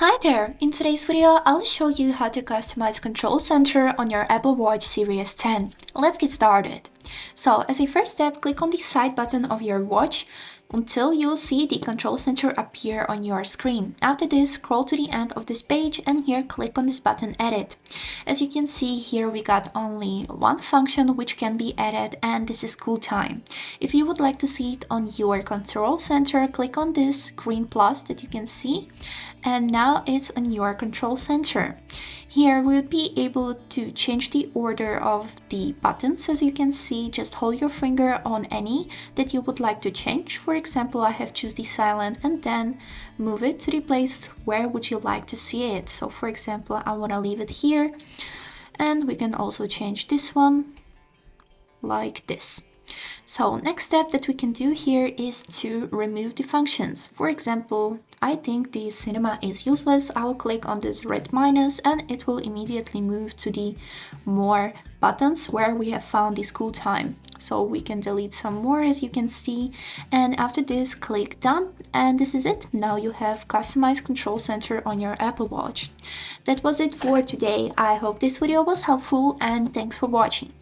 Hi there! In today's video, I'll show you how to customize Control Center on your Apple Watch Series 10. Let's get started. So, as a first step, click on the side button of your watch until you'll see the Control Center appear on your screen. After this, scroll to the end of this page and here click on this button Edit. As you can see here, we got only one function which can be added, and this is cool time. If you would like to see it on your Control Center, click on this green plus that you can see, and now it's on your Control Center. Here we'll be able to change the order of the buttons. As you can see, just hold your finger on any that you would like to change. For example, I have choose the silent and then move it to the place where would you like to see it. So for example, I want to leave it here, and we can also change this one like this. So next step that we can do here is to remove the functions. For example, I think the cinema is useless. I'll click on this red minus and it will immediately move to the more buttons where we have found this cool time. So we can delete some more, as you can see, and after this click done, and this is it. Now you have customized Control Center on your Apple Watch. That was it for today. I hope this video was helpful and thanks for watching.